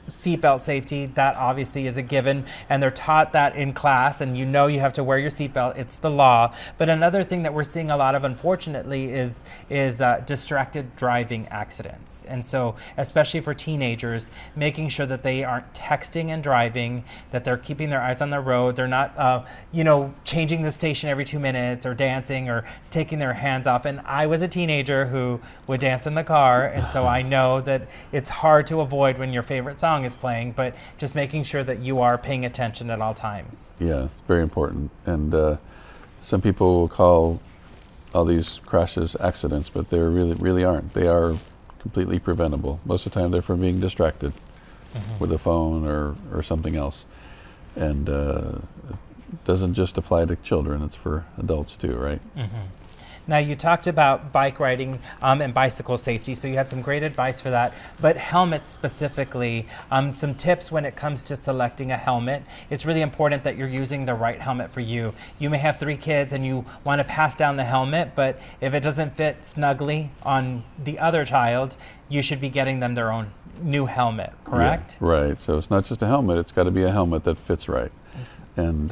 [SPEAKER 3] seatbelt safety. That obviously is a given, and they're taught that in class, and you have to wear your seatbelt. It's the law. But another thing that we're seeing a lot of, unfortunately, is distracted driving accidents. And so especially for teenagers, making sure that they aren't texting and driving, that they're keeping their eyes on the road. They're not changing the station every 2 minutes or dancing or taking their hands off. And I was a teenager who would dance in the car, and so I know that it's hard to avoid when your favorite song is playing, but just making sure that you are paying attention at all times.
[SPEAKER 4] Yeah, it's very important. And some people will call all these crashes accidents, but they really aren't. They are completely preventable. Most of the time they're from being distracted with a phone or something else. And it doesn't just apply to children, it's for adults too, right? Mm-hmm.
[SPEAKER 3] Now, you talked about bike riding and bicycle safety, so you had some great advice for that. But helmets specifically, some tips when it comes to selecting a helmet. It's really important that you're using the right helmet for you. You may have 3 kids and you want to pass down the helmet, but if it doesn't fit snugly on the other child, you should be getting them their own new helmet, correct?
[SPEAKER 4] Yeah, right. So it's not just a helmet, it's got to be a helmet that fits right. And,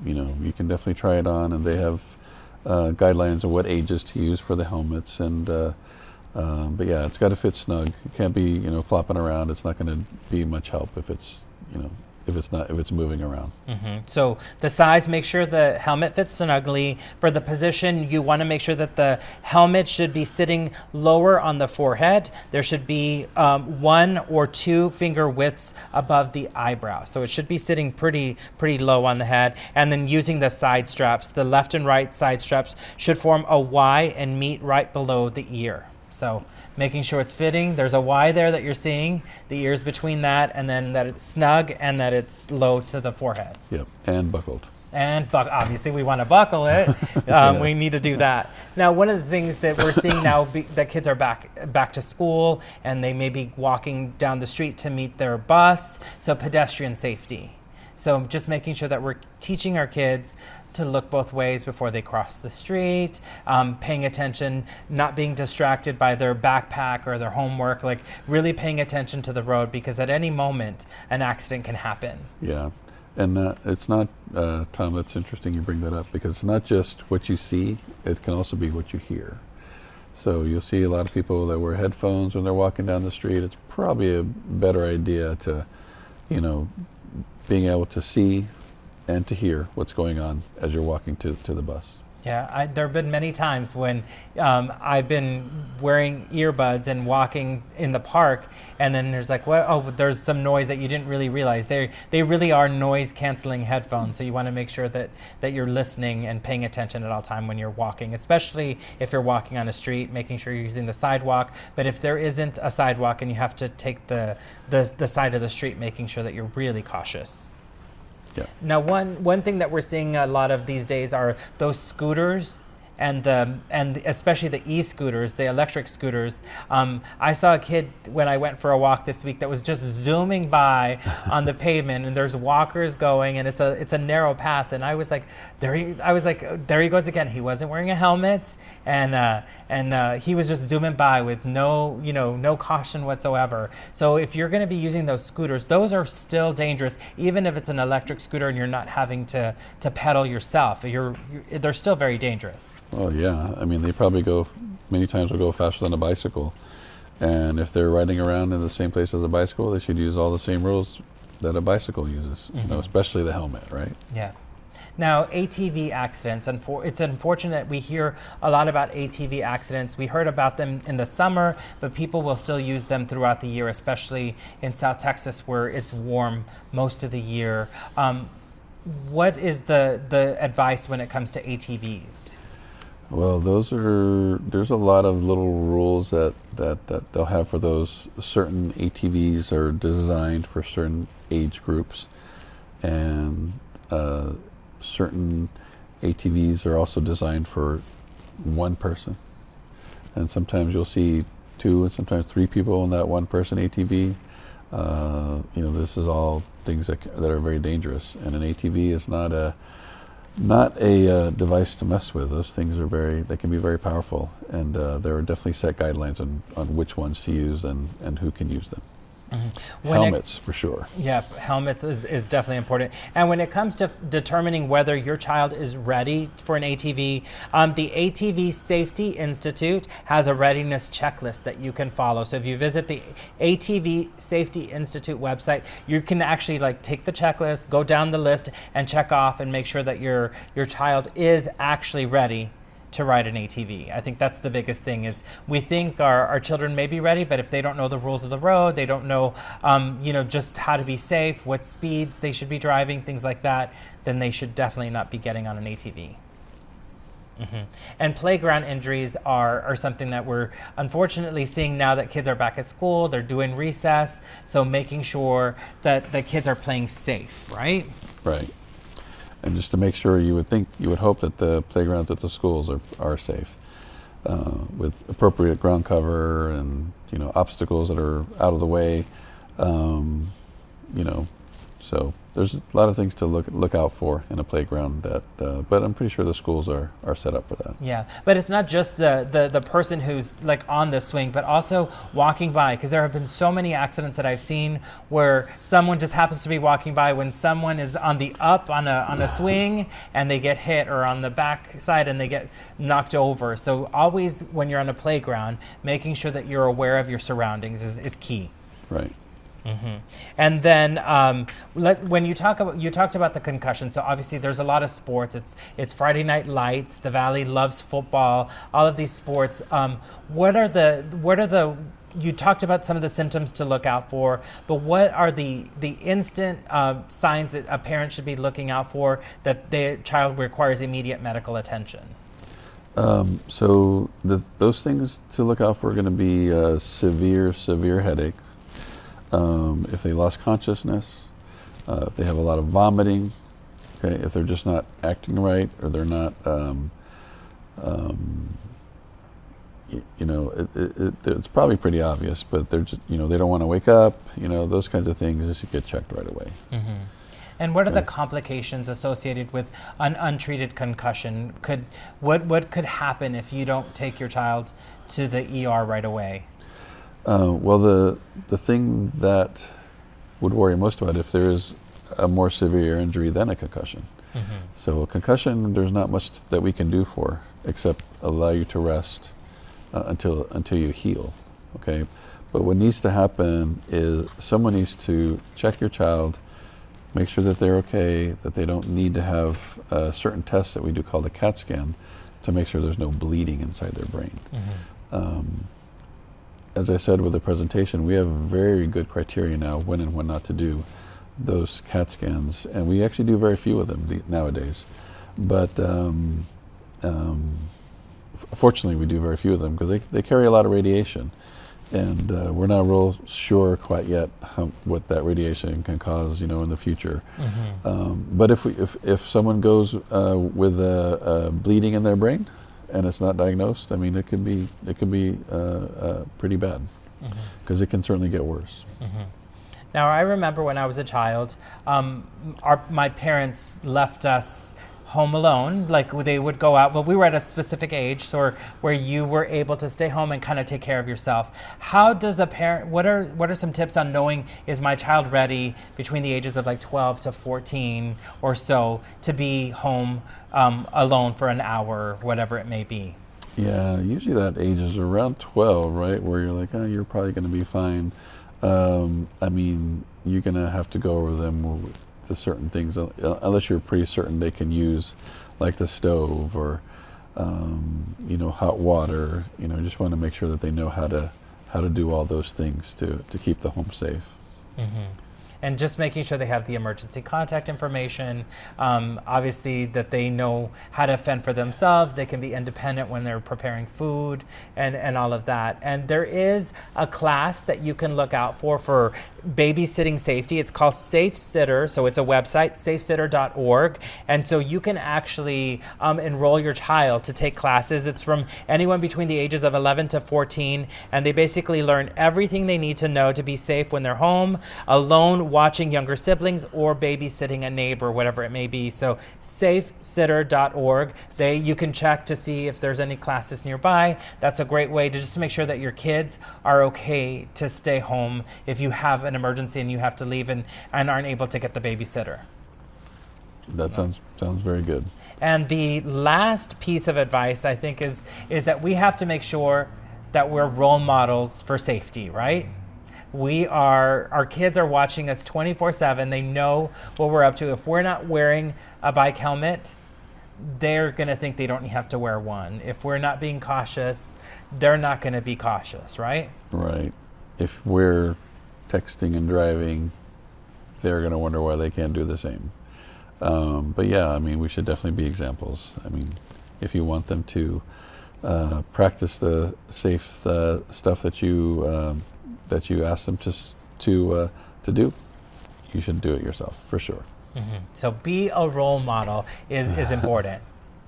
[SPEAKER 4] you can definitely try it on, and they have guidelines on what ages to use for the helmets, and but yeah, it's got to fit snug. It can't be flopping around. It's not going to be much help if it's if it's moving around.
[SPEAKER 3] Mm-hmm. So the size, make sure the helmet fits snugly. For the position, you want to make sure that the helmet should be sitting lower on the forehead. There should be 1 or 2 finger widths above the eyebrow. So it should be sitting pretty low on the head. And then using the side straps, the left and right side straps should form a Y and meet right below the ear. So making sure it's fitting. There's a Y there that you're seeing, the ears between that, and then that it's snug and that it's low to the forehead.
[SPEAKER 4] Yep, and buckled.
[SPEAKER 3] And obviously we want to buckle it. We need to do that. Now, one of the things that we're seeing now, that kids are back to school, and they may be walking down the street to meet their bus, so pedestrian safety. So just making sure that we're teaching our kids to look both ways before they cross the street, paying attention, not being distracted by their backpack or their homework, like really paying attention to the road, because at any moment an accident can happen.
[SPEAKER 4] Yeah, and it's not, Tom, that's interesting you bring that up, because it's not just what you see, it can also be what you hear. So you'll see a lot of people that wear headphones when they're walking down the street. It's probably a better idea to, being able to see and to hear what's going on as you're walking to the bus.
[SPEAKER 3] Yeah, there have been many times when I've been wearing earbuds and walking in the park, and then there's like, there's some noise that you didn't really realize. They really are noise-canceling headphones, so you want to make sure that you're listening and paying attention at all time when you're walking, especially if you're walking on a street, making sure you're using the sidewalk. But if there isn't a sidewalk and you have to take the side of the street, making sure that you're really cautious.
[SPEAKER 4] Yeah.
[SPEAKER 3] Now, one thing that we're seeing a lot of these days are those scooters, and especially the e-scooters, the electric scooters. I saw a kid when I went for a walk this week that was just zooming by on the pavement, and there's walkers going, and it's a narrow path, and I was like, there he goes again. He wasn't wearing a helmet, and he was just zooming by with no caution whatsoever. So if you're going to be using those scooters, those are still dangerous, even if it's an electric scooter and you're not having to pedal yourself. They're still very dangerous.
[SPEAKER 4] Well, yeah. I mean, they probably many times will go faster than a bicycle. And if they're riding around in the same place as a bicycle, they should use all the same rules that a bicycle uses, especially the helmet, right?
[SPEAKER 3] Yeah. Now, ATV accidents, it's unfortunate. We hear a lot about ATV accidents. We heard about them in the summer, but people will still use them throughout the year, especially in South Texas where it's warm most of the year. What is the advice when it comes to ATVs?
[SPEAKER 4] Well, there's a lot of little rules that they'll have for those. Certain ATVs are designed for certain age groups, and certain ATVs are also designed for one person. And sometimes you'll see 2 and sometimes 3 people in that one person ATV. This is all things that are very dangerous, and an ATV is not a device to mess with. Those things they can be very powerful, and there are definitely set guidelines on which ones to use and who can use them. Mm-hmm. Helmets, for sure. Yeah,
[SPEAKER 3] helmets is definitely important. And when it comes to determining whether your child is ready for an ATV, the ATV Safety Institute has a readiness checklist that you can follow. So if you visit the ATV Safety Institute website, you can actually take the checklist, go down the list, and check off and make sure that your child is actually ready to ride an ATV. I think that's the biggest thing. Is we think our children may be ready, but if they don't know the rules of the road, they don't know just how to be safe, what speeds they should be driving, things like that, then they should definitely not be getting on an ATV. Mm-hmm. And playground injuries are something that we're unfortunately seeing now that kids are back at school, they're doing recess, so making sure that the kids are playing safe, right?
[SPEAKER 4] Right. And just to make sure, you would hope that the playgrounds at the schools are safe, with appropriate ground cover and obstacles that are out of the way. So there's a lot of things to look out for in a playground but I'm pretty sure the schools are set up for that.
[SPEAKER 3] Yeah, but it's not just the person who's on the swing, but also walking by, because there have been so many accidents that I've seen where someone just happens to be walking by when someone is on the up on a swing and they get hit, or on the back side and they get knocked over. So always when you're on a playground, making sure that you're aware of your surroundings is key.
[SPEAKER 4] Right.
[SPEAKER 3] Mm-hmm. And then when you talked about the concussion, so obviously there's a lot of sports. It's Friday Night Lights. The Valley loves football. All of these sports. What are the you talked about some of the symptoms to look out for, but what are the instant signs that a parent should be looking out for that their child requires immediate medical attention?
[SPEAKER 4] So those things to look out for are going to be severe headache. If they lost consciousness, if they have a lot of vomiting, okay, if they're just not acting right, or they're not, it's probably pretty obvious, but they're just, they don't want to wake up, those kinds of things, just get checked right away.
[SPEAKER 3] Mm-hmm. And what are the complications associated with an untreated concussion? What could happen if you don't take your child to the ER right away?
[SPEAKER 4] Well, the thing that would worry most about if there is a more severe injury than a concussion. So a concussion, there's not much that we can do for except allow you to rest until you heal. Okay, but what needs to happen is someone needs to check your child, make sure that they're okay, that they don't need to have certain tests that we do called a CAT scan to make sure there's no bleeding inside their brain. As I said with the presentation, we have very good criteria now when and when not to do those CAT scans, and we actually do very few of them nowadays. But fortunately, we do very few of them because they carry a lot of radiation, and we're not real sure quite yet what that radiation can cause, in the future. But if someone goes with a bleeding in their brain and it's not diagnosed, I mean, it could be pretty bad because it can certainly get worse.
[SPEAKER 3] Now, I remember when I was a child, my parents left us home alone. Like, they would go out, but we were at a specific age, so where you were able to stay home and kind of take care of yourself. How does a parent? What are some tips on knowing, is my child ready between the ages of like 12 to 14 or so to be home alone for an hour, whatever it may be? Yeah,
[SPEAKER 4] usually that age is around 12, right? Where you're like, oh, you're probably going to be fine. I mean, you're going to have to go over them with the certain things, unless you're pretty certain they can use, like the stove or, hot water. Just want to make sure that they know how to do all those things to keep the home safe.
[SPEAKER 3] And just making sure they have the emergency contact information, obviously that they know how to fend for themselves, they can be independent when they're preparing food and all of that. And there is a class that you can look out for babysitting safety. It's called Safe Sitter, so it's a website, safesitter.org. And so you can actually enroll your child to take classes. It's from anyone between the ages of 11 to 14, and they basically learn everything they need to know to be safe when they're home, alone, watching younger siblings, or babysitting a neighbor, whatever it may be. So safesitter.org. You can check to see if there's any classes nearby. That's a great way to just make sure that your kids are okay to stay home if you have an emergency and you have to leave and aren't able to get the babysitter.
[SPEAKER 4] That sounds very good.
[SPEAKER 3] And the last piece of advice, I think, is that we have to make sure that we're role models for safety, right? Our kids are watching us 24/7. They know what we're up to. If we're not wearing a bike helmet, they're going to think they don't have to wear one. If we're not being cautious, they're not going to be cautious, right?
[SPEAKER 4] Right. If we're texting and driving, they're going to wonder why they can't do the same. But yeah, I mean, we should definitely be examples. I mean, if you want them to practice the safe stuff that you ask them to do, you should do it yourself for sure.
[SPEAKER 3] So be a role model is important.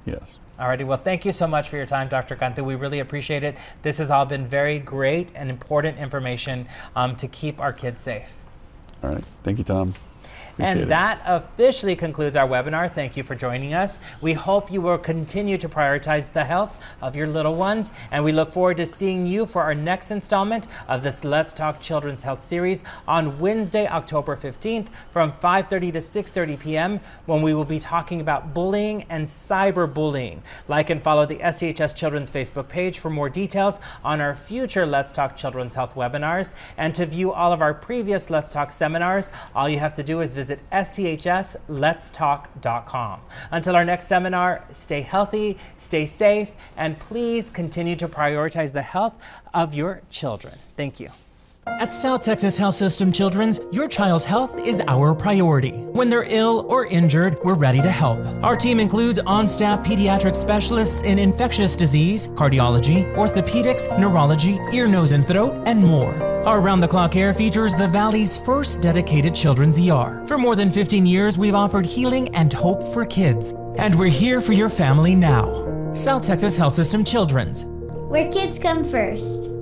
[SPEAKER 4] Yes.
[SPEAKER 3] Alrighty, well, thank you so much for your time, Dr. Cantu. We really appreciate it. This has all been very great and important information to keep our kids safe.
[SPEAKER 4] All right, thank you, Tom.
[SPEAKER 3] And that officially concludes our webinar. Thank you for joining us. We hope you will continue to prioritize the health of your little ones, and we look forward to seeing you for our next installment of this Let's Talk Children's Health series on Wednesday, October 15th from 5:30 to 6:30 p.m. when we will be talking about bullying and cyberbullying. Like and follow the STHS Children's Facebook page for more details on our future Let's Talk Children's Health webinars. And to view all of our previous Let's Talk seminars, all you have to do is visit sthsletstalk.com. Until our next seminar, stay healthy, stay safe, and please continue to prioritize the health of your children. Thank you.
[SPEAKER 1] At South Texas Health System Children's, your child's health is our priority. When they're ill or injured, we're ready to help. Our team includes on-staff pediatric specialists in infectious disease, cardiology, orthopedics, neurology, ear, nose, and throat, and more. Our round-the-clock care features the Valley's first dedicated children's ER. For more than 15 years, we've offered healing and hope for kids. And we're here for your family now. South Texas Health System Children's.
[SPEAKER 2] Where kids come first.